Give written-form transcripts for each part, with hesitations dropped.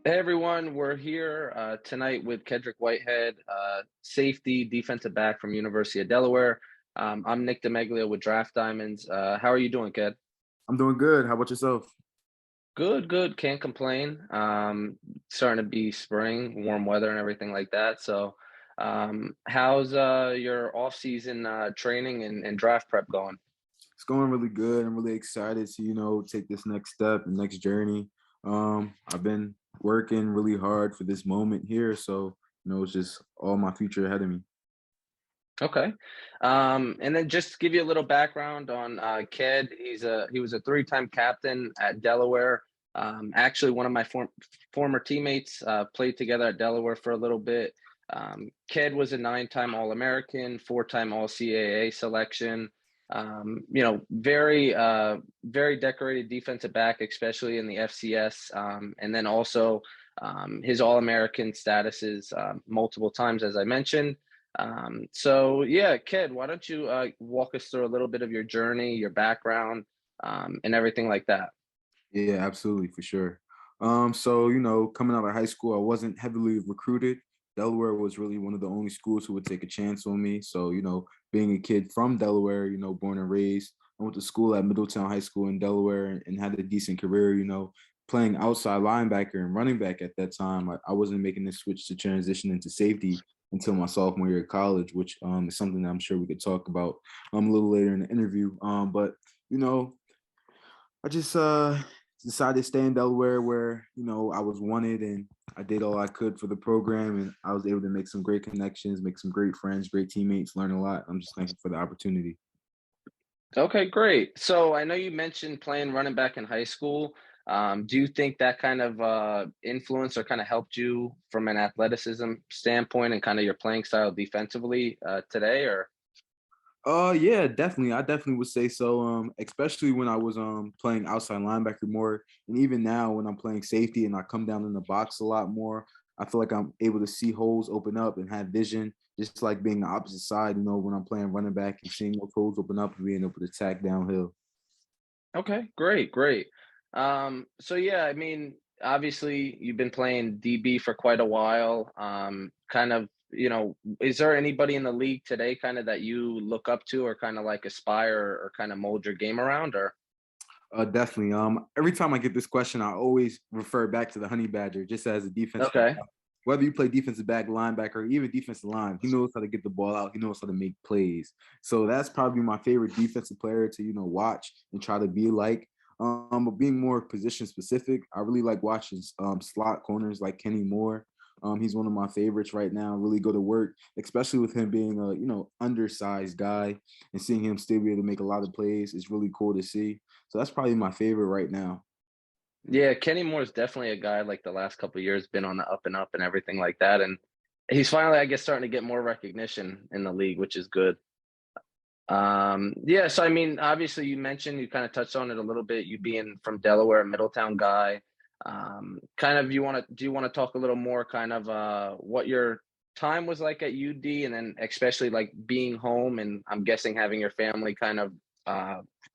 Hey everyone, we're here tonight with Kedrick Whitehead, safety defensive back from University of Delaware. I'm Nick DeMeglio with Draft Diamonds. How are you doing, Ked? I'm doing good. How about yourself? Good, good. Can't complain. Starting to be spring, warm weather, and everything like that. So, how's your off-season training and draft prep going? It's going really good. I'm really excited to, take this next step and next journey. I've been working really hard for this moment here, so it's just all my future ahead of me. Okay. And then just to give you a little background on Ked. He was a three-time captain at Delaware. Actually, one of my former teammates played together at Delaware for a little bit. Ked was a nine-time All-American, four-time All-CAA selection. Very decorated defensive back, especially in the FCS. And then also his All-American statuses multiple times, as I mentioned. So yeah, Kid, why don't you walk us through a little bit of your journey, your background, and everything like that? Yeah, absolutely, for sure. So, coming out of high school, I wasn't heavily recruited. Delaware was really one of the only schools who would take a chance on me. So, being a kid from Delaware, born and raised, I went to school at Middletown High School in Delaware and had a decent career, playing outside linebacker and running back at that time. I wasn't making the switch to transition into safety until my sophomore year of college, which is something that I'm sure we could talk about a little later in the interview. But, you know, I just decided to stay in Delaware where, I was wanted and I did all I could for the program and I was able to make some great connections, make some great friends, great teammates, learn a lot. I'm just thankful for the opportunity. Okay, great. So I know you mentioned playing running back in high school. Do you think that kind of influenced or kind of helped you from an athleticism standpoint and kind of your playing style defensively today? Or Yeah, definitely. I definitely would say so. Especially when I was playing outside linebacker more, and even now when I'm playing safety and I come down in the box a lot more, I feel like I'm able to see holes open up and have vision, just like being the opposite side. When I'm playing running back and seeing those holes open up and being able to attack downhill. okay, great, great. So yeah, I mean, obviously you've been playing DB for quite a while. Is there anybody in the league today kind of that you look up to or kind of like aspire or kind of mold your game around or Definitely. Every time I get this question, I always refer back to the Honey Badger, just as a defensive. okay. Whether you play defensive back, linebacker, or even defensive line, he knows how to get the ball out. He knows how to make plays. So that's probably my favorite defensive player to watch and try to be like. But being more position specific, I really like watching slot corners like Kenny Moore. He's one of my favorites right now. Really go to work, especially with him being a undersized guy and seeing him still be able to make a lot of plays is really cool to see. So that's probably my favorite right now. Yeah, Kenny Moore is definitely a guy like the last couple of years been on the up and up and everything like that. And he's finally, I guess, starting to get more recognition in the league, which is good. Yeah, so I mean, obviously you mentioned you kind of touched on it a little bit, you being from Delaware, Middletown guy. Kind of do you want to talk a little more kind of what your time was like at UD and then especially like being home and I'm guessing having your family kind of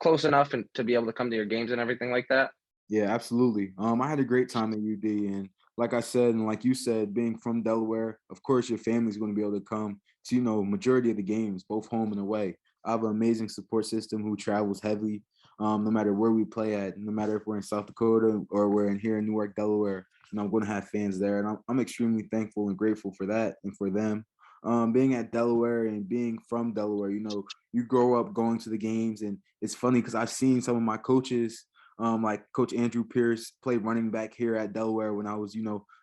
close enough and to be able to come to your games and everything like that? Yeah, absolutely. I had a great time at UD, and like I said, and like you said, being from Delaware, of course, your family's going to be able to come to majority of the games, both home and away. I have an amazing support system who travels heavily, no matter where we play at, no matter if we're in South Dakota or we're in here in Newark, Delaware. I'm going to have fans there, and I'm extremely thankful and grateful for that and for them. Being at Delaware and being from Delaware, you grow up going to the games, and it's funny because I've seen some of my coaches like Coach Andrew Pierce played running back here at Delaware when I was,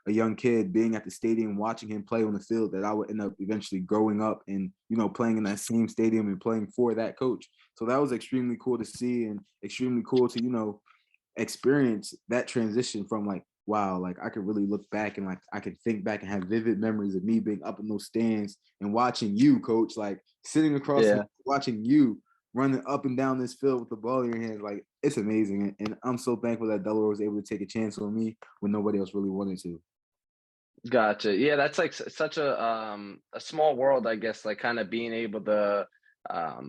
a young kid, being at the stadium, watching him play on the field, that I would end up eventually growing up and, playing in that same stadium and playing for that coach. So that was extremely cool to see and extremely cool to, experience that transition from like, wow, like I could really look back and like I could think back and have vivid memories of me being up in those stands and watching you, coach, like sitting across from Yeah. me, watching you running up and down this field with the ball in your hands. Like it's amazing. And I'm so thankful that Delaware was able to take a chance on me when nobody else really wanted to. Gotcha. Yeah, that's like such a small world, I guess, like kind of being able to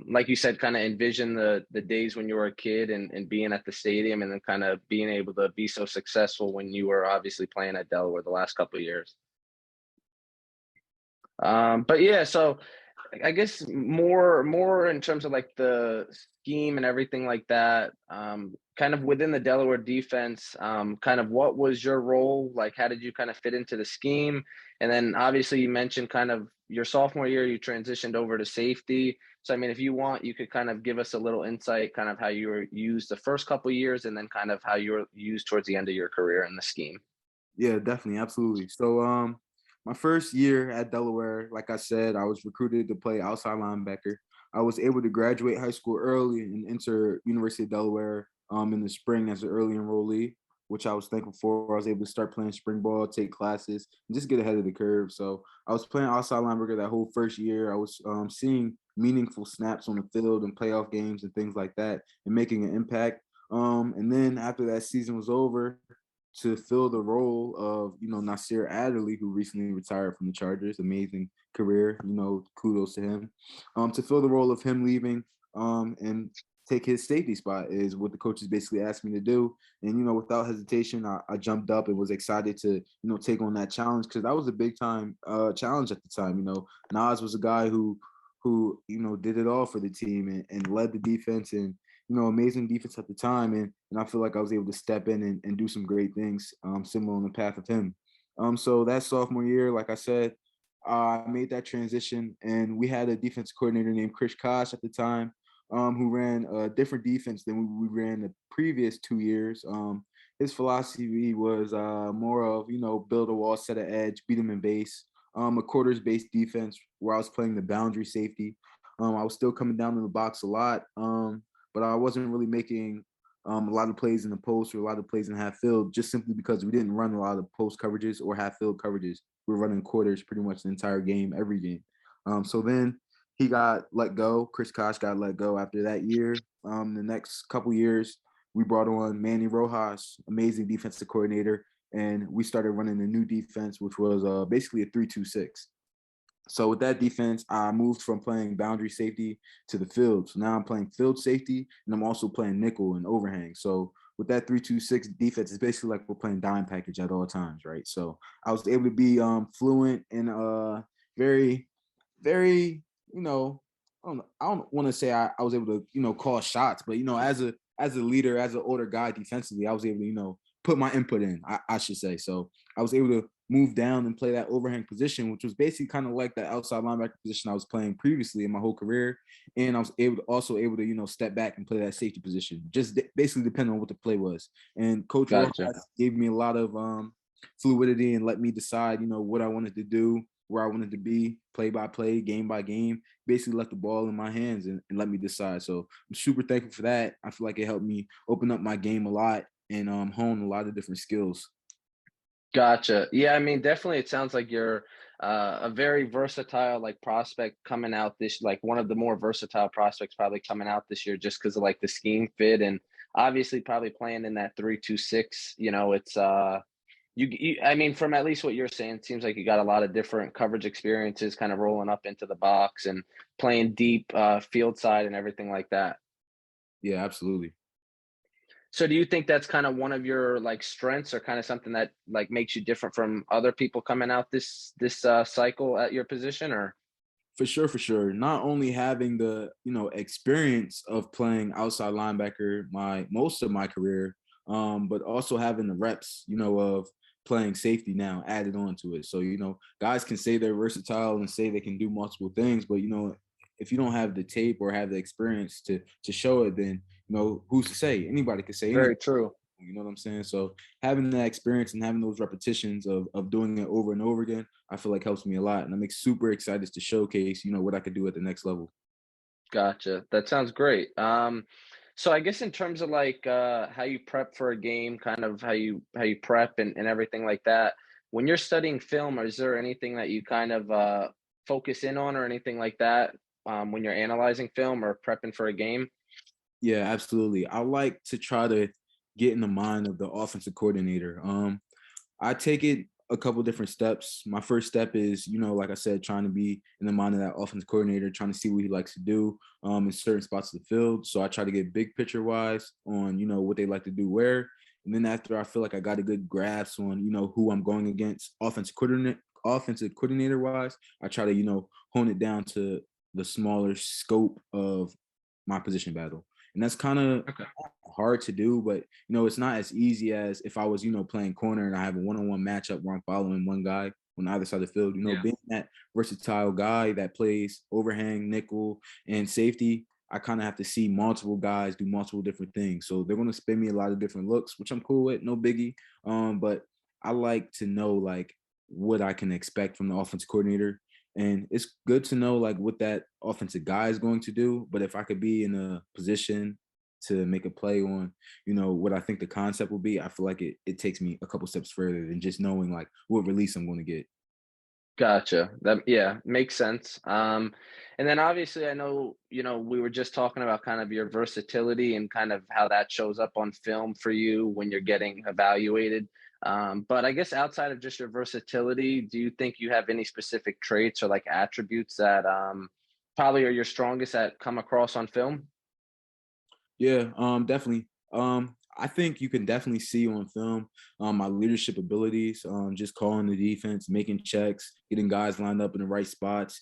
like you said, kind of envision the days when you were a kid and being at the stadium, and then kind of being able to be so successful when you were obviously playing at Delaware the last couple of years. But yeah, so I guess more in terms of like the scheme and everything like that. Kind of within the Delaware defense, kind of what was your role? Like, how did you kind of fit into the scheme? And then obviously you mentioned kind of your sophomore year, you transitioned over to safety. So I mean, if you want, you could kind of give us a little insight, kind of how you were used the first couple of years, and then kind of how you were used towards the end of your career in the scheme. Yeah, definitely, absolutely. So, my first year at Delaware, like I said, I was recruited to play outside linebacker. I was able to graduate high school early and enter University of Delaware in the spring as an early enrollee, which I was thankful for. I was able to start playing spring ball, take classes, and just get ahead of the curve. So I was playing outside linebacker that whole first year. I was seeing meaningful snaps on the field and playoff games and things like that, and making an impact. And then after that season was over, to fill the role of, Nasir Adderley, who recently retired from the Chargers. Amazing career, kudos to him. To fill the role of him leaving and take his safety spot is what the coaches basically asked me to do. And, without hesitation, I jumped up and was excited to, take on that challenge, because that was a big time challenge at the time. Nas was a guy who did it all for the team and led the defense, and amazing defense at the time. And I feel like I was able to step in and do some great things, similar on the path of him. So that sophomore year, like I said, I made that transition, and we had a defense coordinator named Chris Kosh at the time, who ran a different defense than we ran the previous 2 years. His philosophy was more of, build a wall, set an edge, beat them in base, a quarters based defense where I was playing the boundary safety. I was still coming down to the box a lot, but I wasn't really making a lot of plays in the post or a lot of plays in half field, just simply because we didn't run a lot of post coverages or half field coverages. We were running quarters pretty much the entire game, every game. So then he got let go. Chris Kosh got let go after that year. The next couple years, we brought on Manny Rojas, amazing defensive coordinator, and we started running a new defense, which was basically a 3-2-6. So with that defense, I moved from playing boundary safety to the field. So now I'm playing field safety, and I'm also playing nickel and overhang. So with that 3-2-6 defense, it's basically like we're playing dime package at all times, right? So I was able to be fluent and very, very, I don't want to say I was able to, call shots, but as a leader, as an older guy defensively, I was able to, put my input in, I should say. So I was able to move down and play that overhang position, which was basically kind of like that outside linebacker position I was playing previously in my whole career. And I was also able to, step back and play that safety position, just basically depending on what the play was. And Coach Rojas Gotcha. gave me a lot of fluidity and let me decide, what I wanted to do, where I wanted to be, play by play, game by game. Basically left the ball in my hands and let me decide. So I'm super thankful for that. I feel like it helped me open up my game a lot and hone a lot of different skills. Gotcha. Yeah, I mean, definitely it sounds like you're a very versatile like prospect coming out this like one of the more versatile prospects probably coming out this year just because of like the scheme fit and obviously probably playing in that 3-2-6. It's you I mean, from at least what you're saying, it seems like you got a lot of different coverage experiences kind of rolling up into the box and playing deep field side and everything like that. Yeah, absolutely. So do you think that's kind of one of your like strengths or kind of something that like makes you different from other people coming out this cycle at your position or For sure, for sure. Not only having the, experience of playing outside linebacker my most of my career, but also having the reps, of playing safety now added on to it. So, guys can say they're versatile and say they can do multiple things, but if you don't have the tape or have the experience to show it, then who's to say? Anybody could say anything. very true. You know what I'm saying? So having that experience and having those repetitions of doing it over and over again, I feel like helps me a lot. And I'm super excited to showcase, what I could do at the next level. Gotcha. That sounds great. So I guess in terms of like how you prep for a game, kind of how you prep and everything like that, when you're studying film, is there anything that you kind of focus in on or anything like that when you're analyzing film or prepping for a game? Yeah, absolutely. I like to try to get in the mind of the offensive coordinator. I take it a couple different steps. My first step is, like I said, trying to be in the mind of that offense coordinator, trying to see what he likes to do in certain spots of the field. So I try to get big picture wise on, what they like to do where. And then after I feel like I got a good grasp on, who I'm going against offensive coordinator wise, I try to, hone it down to the smaller scope of my position battle. And that's kind of Okay. hard to do, but it's not as easy as if I was, playing corner and I have a one-on-one matchup where I'm following one guy on either side of the field. Yeah. Being that versatile guy that plays overhang, nickel, and safety, I kind of have to see multiple guys do multiple different things. So they're going to spin me a lot of different looks, which I'm cool with, no biggie. But I like to know like what I can expect from the offensive coordinator. And it's good to know like what that offensive guy is going to do. But if I could be in a position to make a play on, what I think the concept will be, I feel like it takes me a couple steps further than just knowing like what release I'm going to get. Gotcha. That yeah, makes sense. And then obviously I know, we were just talking about kind of your versatility and kind of how that shows up on film for you when you're getting evaluated. But I guess outside of just your versatility, do you think you have any specific traits or like attributes that probably are your strongest that come across on film? Yeah, definitely. I think you can definitely see on film my leadership abilities, just calling the defense, making checks, getting guys lined up in the right spots,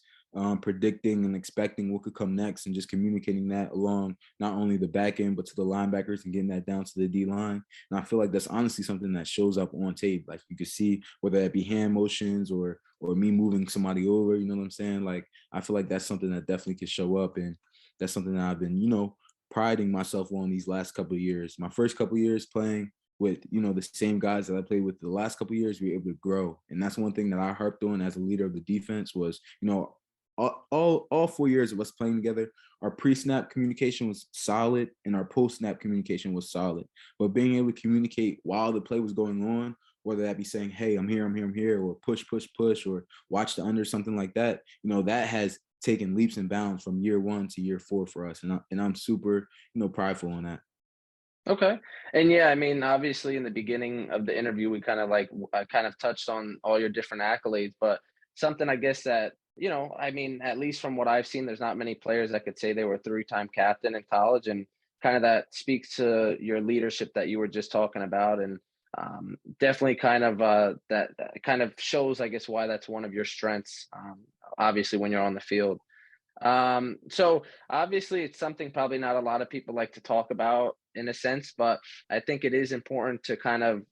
predicting and expecting what could come next, and just communicating that along not only the back end but to the linebackers and getting that down to the D line. And I feel like that's honestly something that shows up on tape. Like you can see whether that be hand motions or me moving somebody over. You know what I'm saying? Like I feel like that's something that definitely could show up, and that's something that I've been, priding myself on these last couple of years. My first couple of years playing with, the same guys that I played with the last couple of years, we were able to grow. And that's one thing that I harped on as a leader of the defense was, all 4 years of us playing together, our pre-snap communication was solid and our post-snap communication was solid. But being able to communicate while the play was going on, whether that be saying, hey, I'm here, I'm here, I'm here, or push, push, push, or watch the under, something like that, that has taken leaps and bounds from year one to year four for us. And I'm super, prideful on that. Okay. And yeah, I mean, obviously in the beginning of the interview, we kind of like kind of touched on all your different accolades, but something I guess that, I mean, at least from what I've seen, there's not many players that could say they were three-time captain in college. And kind of that speaks to your leadership that you were just talking about. And definitely kind of that kind of shows, I guess, why that's one of your strengths, obviously, when you're on the field. So obviously it's something probably not a lot of people like to talk about in a sense, but I think it is important to kind of,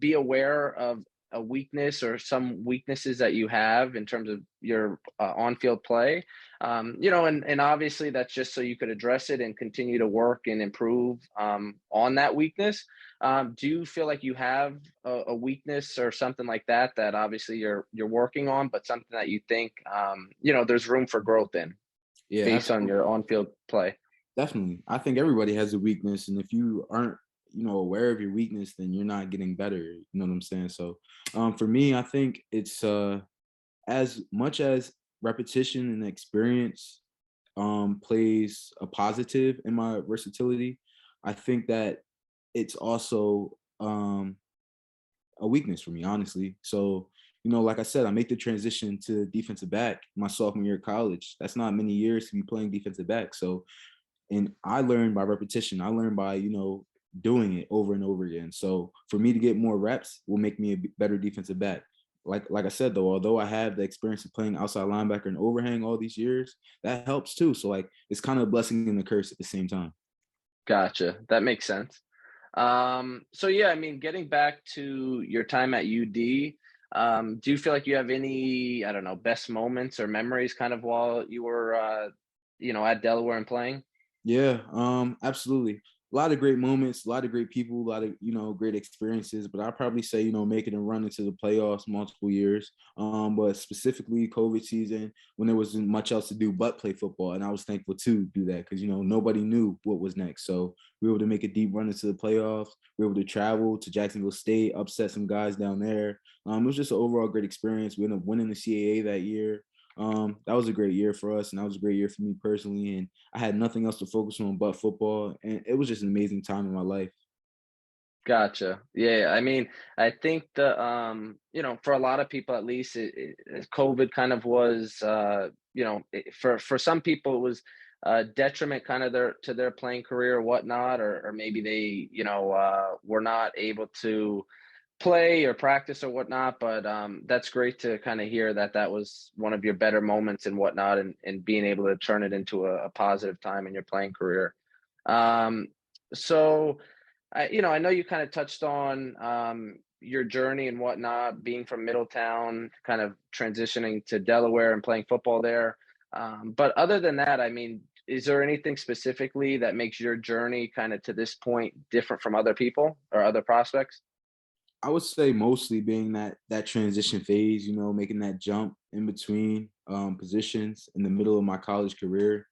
be aware of a weakness or some weaknesses that you have in terms of your on-field play. And obviously that's just so you could address it and continue to work and improve on that weakness. Do you feel like you have a weakness or something like that that obviously you're working on, but something that you think there's room for growth in Yeah, based on absolutely. your on-field play? Definitely. I think everybody has a weakness. And if you aren't, aware of your weakness, then you're not getting better. You know what I'm saying? So for me, I think it's as much as repetition and experience plays a positive in my versatility, I think that it's also a weakness for me, honestly. So, like I said, I make the transition to defensive back my sophomore year of college. That's not many years to be playing defensive back. So, and I learned by repetition. I learned by, doing it over and over again. So for me to get more reps will make me a better defensive back. Like I said though, although I have the experience of playing outside linebacker and overhang all these years, that helps too. So like it's kind of a blessing and a curse at the same time. Gotcha. That makes sense. So yeah, I mean, getting back to your time at UD, do you feel like you have any, I don't know, best moments or memories kind of while you were, at Delaware and playing? Yeah, absolutely. A lot of great moments, a lot of great people, a lot of great experiences. But I'd probably say making a run into the playoffs multiple years. But specifically COVID season when there wasn't much else to do but play football, and I was thankful to do that because nobody knew what was next. So we were able to make a deep run into the playoffs. We were able to travel to Jacksonville State, upset some guys down there. It was just an overall great experience. We ended up winning the CAA that year. That was a great year for us, and that was a great year for me personally. And I had nothing else to focus on but football, and it was just an amazing time in my life. Gotcha. Yeah, I mean, I think for a lot of people at least, COVID kind of was, for some people it was a detriment kind of their playing career or whatnot, or maybe they, were not able to play or practice or whatnot. But that's great to kind of hear that that was one of your better moments and whatnot, and being able to turn it into a positive time in your playing career. Um, so I know you kind of touched on your journey and whatnot, being from Middletown, kind of transitioning to Delaware and playing football there. But other than that, I mean, is there anything specifically that makes your journey kind of to this point different from other people or other prospects? I would say mostly being that transition phase, making that jump in between positions in the middle of my college career,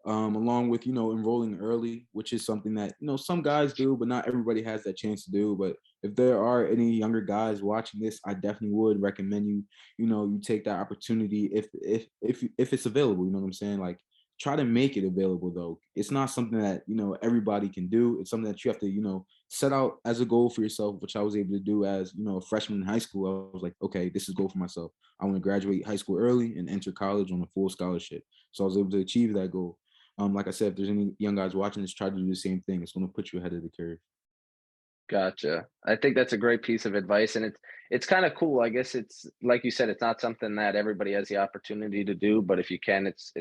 along with enrolling early, which is something that some guys do, but not everybody has that chance to do. But if there are any younger guys watching this, I definitely would recommend you take that opportunity if it's available. You know what I'm saying? Like try to make it available though. It's not something that everybody can do. It's something that you have to set out as a goal for yourself, which I was able to do as a freshman in high school. I was like, okay, this is a goal for myself. I want to graduate high school early and enter college on a full scholarship. So I was able to achieve that goal. Like I said, if there's any young guys watching this, try to do the same thing. It's going to put you ahead of the curve. Gotcha. I think that's a great piece of advice, and it's kind of cool. I guess it's like you said, it's not something that everybody has the opportunity to do, but if you can, it's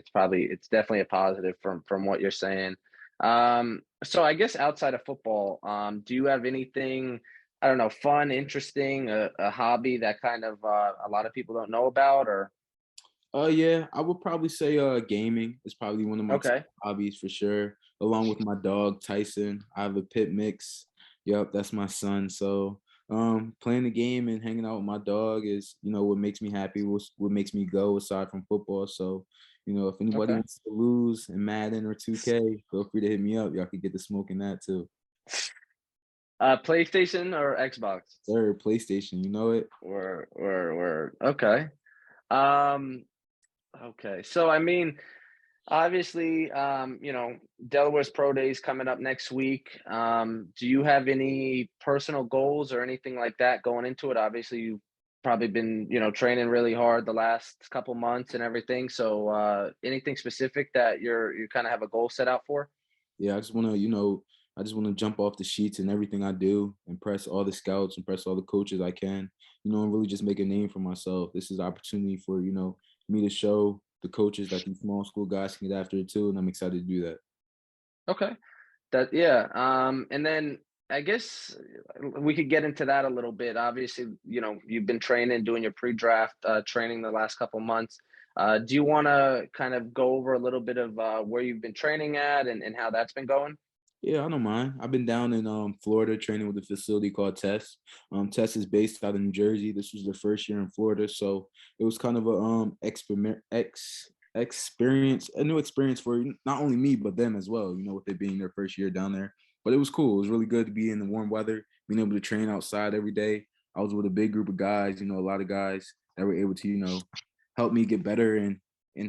definitely a positive from what you're saying. So I guess outside of football, do you have anything, I don't know, fun, interesting, a hobby that kind of a lot of people don't know about, or Yeah, I would probably say gaming is probably one of my top okay, hobbies for sure. Along with my dog Tyson, I have a pit mix. Yep, that's my son. So playing the game and hanging out with my dog is what makes me happy, what makes me go aside from football. So if anybody okay. wants to lose in Madden or 2K, feel free to hit me up. Y'all could get the smoke in that too. PlayStation or Xbox, Sir, PlayStation, you know it. or okay. Um, okay. So I mean, obviously, Delaware's Pro Days coming up next week. Do you have any personal goals or anything like that going into it? Obviously, you've probably been, training really hard the last couple months and everything. So, anything specific that you kind of have a goal set out for? Yeah, I just want to jump off the sheets and everything I do, impress all the scouts, impress all the coaches I can, and really just make a name for myself. This is an opportunity for, me to show the coaches that these small school guys can get after it too. And I'm excited to do that. Okay. That yeah, and then I guess we could get into that a little bit. Obviously, you've been training, doing your pre-draft training the last couple months. Do you want to kind of go over a little bit of where you've been training at and how that's been going? Yeah, I don't mind. I've been down in Florida training with a facility called Test. Test is based out of New Jersey. This was their first year in Florida, so it was kind of a experience, a new experience for not only me but them as well. With it being their first year down there, but it was cool. It was really good to be in the warm weather, being able to train outside every day. I was with a big group of guys, a lot of guys that were able to help me get better and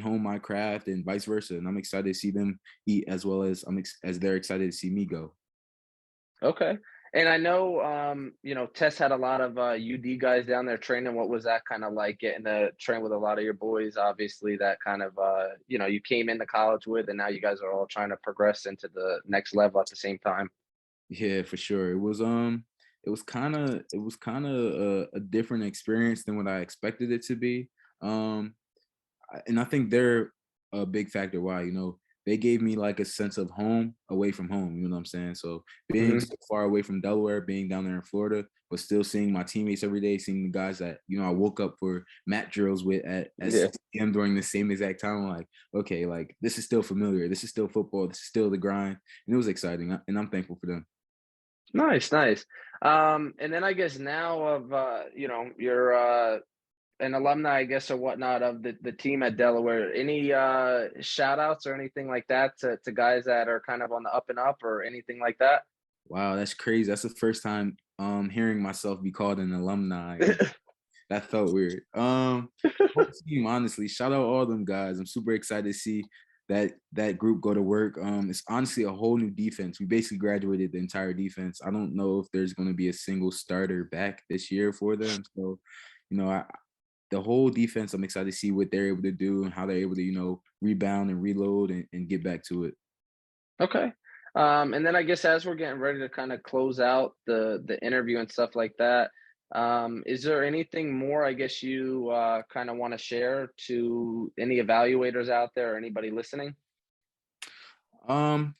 hone my craft and vice versa. And I'm excited to see them eat as well as as they're excited to see me go. Okay. And I know, Tess had a lot of UD guys down there training. What was that kind of like getting to train with a lot of your boys? Obviously, that kind of, you came into college with, and now you guys are all trying to progress into the next level at the same time. Yeah, for sure. It was kind of a different experience than what I expected it to be. Um, and I think they're a big factor why, they gave me like a sense of home away from home, you know what I'm saying? So being Hmm. so far away from Delaware, being down there in Florida, but still seeing my teammates every day, seeing the guys that, I woke up for mat drills with at Yeah. 6 p.m. during the same exact time. I'm like, okay, like this is still familiar. This is still football. This is still the grind. And it was exciting. And I'm thankful for them. Nice, nice. And then I guess now of you're an alumni, I guess, or whatnot of the team at Delaware. Any shout outs or anything like that to guys that are kind of on the up and up or anything like that? Wow, that's crazy. That's the first time hearing myself be called an alumni. That felt weird. Whole team, honestly, shout out all them guys. I'm super excited to see. that group go to work. It's honestly a whole new defense. We basically graduated the entire defense. I don't know if there's going to be a single starter back this year for them. So, you know, the whole defense, I'm excited to see what they're able to do and how they're able to, rebound and reload and get back to it. Okay. And then I guess as we're getting ready to kind of close out the interview and stuff like that, is there anything more I guess you kind of want to share to any evaluators out there or anybody listening?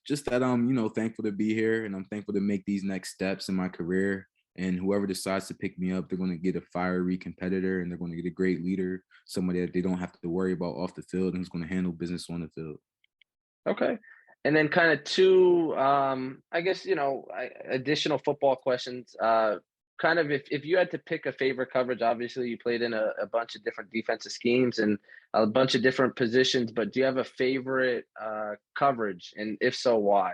Just that I'm, thankful to be here and I'm thankful to make these next steps in my career. And whoever decides to pick me up, they're going to get a fiery competitor and they're going to get a great leader, somebody that they don't have to worry about off the field and who's going to handle business on the field. Okay. And then kind of two, I guess, additional football questions. Kind of if you had to pick a favorite coverage, obviously you played in a bunch of different defensive schemes and a bunch of different positions, but do you have a favorite coverage? And if so, why?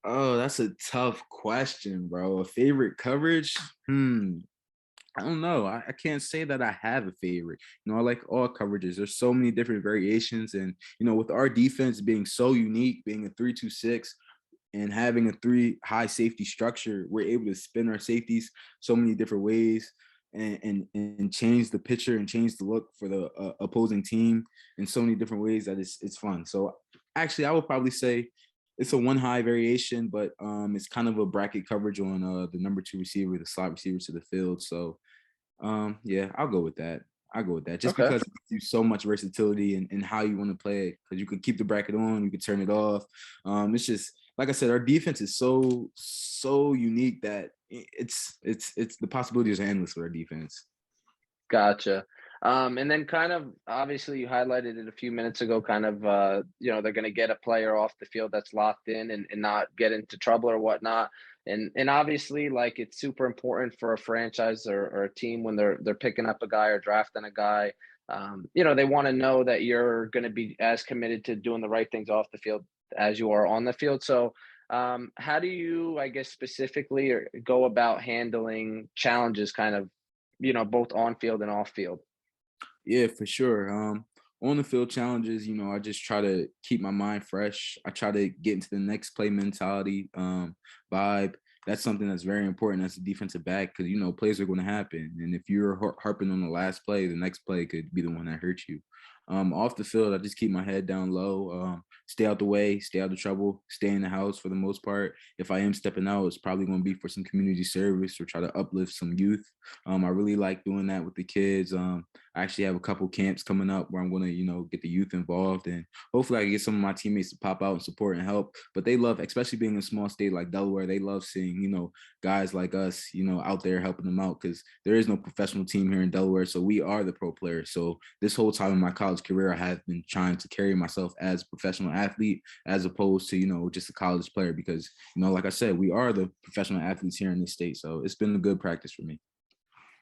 Oh, that's a tough question, bro. A favorite coverage? I don't know. I can't say that I have a favorite. I like all coverages. There's so many different variations. And, with our defense being so unique, being a 3-2-6 and having a three high safety structure, we're able to spin our safeties so many different ways and change the picture and change the look for the opposing team in so many different ways that it's fun. So actually, I would probably say it's a one high variation, but it's kind of a bracket coverage on the number two receiver, the slot receiver to the field. So yeah, I'll go with that. I'll go with that just Okay. because it gives you so much versatility and how you want to play it. Because you could keep the bracket on, you could turn it off. It's just like I said, our defense is so unique that it's the possibilities are endless with our defense. Gotcha. And then kind of obviously you highlighted it a few minutes ago, kind of they're gonna get a player off the field that's locked in and not get into trouble or whatnot. And obviously like it's super important for a franchise or a team when they're picking up a guy or drafting a guy. They want to know that you're gonna be as committed to doing the right things off the field as you are on the field. So how do you, I guess, specifically go about handling challenges kind of both on field and off field. Yeah, for sure. On the field challenges, I just try to keep my mind fresh. I try to get into the next play mentality, vibe. That's something that's very important as a defensive back because plays are going to happen, and if you're harping on the last play, the next play could be the one that hurts you. Off the field, I just keep my head down low, stay out the way, stay out of trouble, stay in the house for the most part. If I am stepping out, it's probably going to be for some community service or try to uplift some youth. I really like doing that with the kids. I actually have a couple camps coming up where I'm going to, get the youth involved and hopefully I can get some of my teammates to pop out and support and help. But they love, especially being in a small state like Delaware, they love seeing, guys like us, out there helping them out because there is no professional team here in Delaware. So we are the pro players. So this whole time in my college career, I have been trying to carry myself as a professional athlete as opposed to, just a college player because, like I said, we are the professional athletes here in this state. So it's been a good practice for me.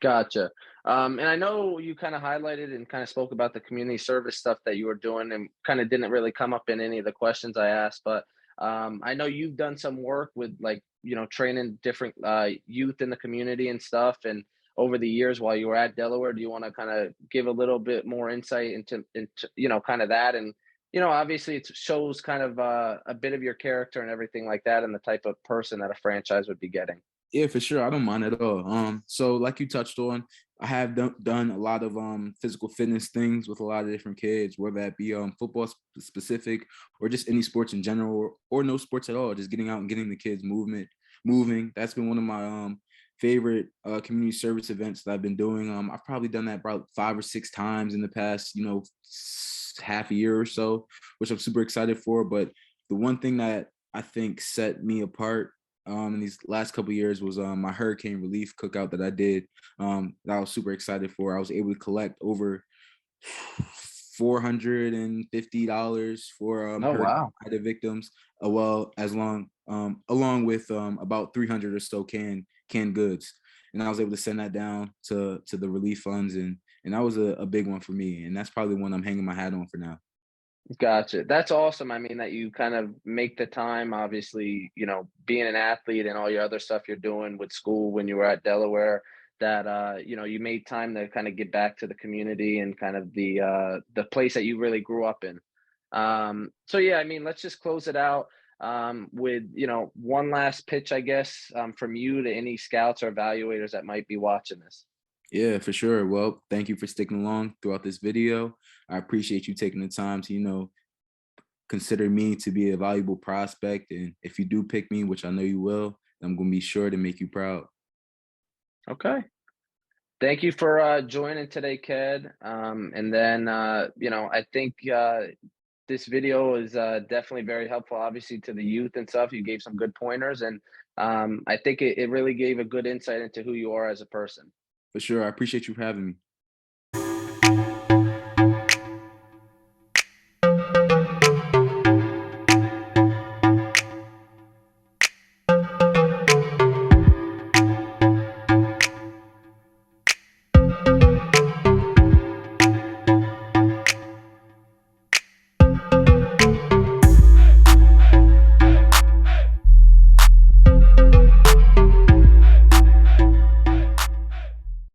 Gotcha. And I know you kind of highlighted and kind of spoke about the community service stuff that you were doing and kind of didn't really come up in any of the questions I asked, but I know you've done some work with like, training different youth in the community and stuff. And over the years while you were at Delaware, do you want to kind of give a little bit more insight into kind of that? And, obviously it shows kind of a bit of your character and everything like that and the type of person that a franchise would be getting. Yeah, for sure. I don't mind at all. So like you touched on, I have done a lot of physical fitness things with a lot of different kids, whether that be football specific or just any sports in general or no sports at all. Just getting out and getting the kids moving. That's been one of my favorite community service events that I've been doing. I've probably done that about 5 or 6 times in the past, half a year or so, which I'm super excited for. But the one thing that I think set me apart in these last couple of years was my hurricane relief cookout that I did that I was super excited for. I was able to collect over $450 for Oh, hurricane wow. victims, well as along with about 300 or so canned goods, and I was able to send that down to the relief funds, and that was a big one for me, and that's probably one I'm hanging my hat on for now. Gotcha. That's awesome. I mean, that you kind of make the time, obviously, being an athlete and all your other stuff you're doing with school when you were at Delaware, that you made time to kind of get back to the community and kind of the place that you really grew up in. So yeah, I mean, let's just close it out with one last pitch, I guess, from you to any scouts or evaluators that might be watching this. Yeah, for sure. Well, thank you for sticking along throughout this video. I appreciate you taking the time to, consider me to be a valuable prospect. And if you do pick me, which I know you will, I'm going to be sure to make you proud. Okay. Thank you for joining today, Ked. And then, I think this video is definitely very helpful, obviously, to the youth and stuff. You gave some good pointers, and I think it really gave a good insight into who you are as a person. For sure. I appreciate you for having me.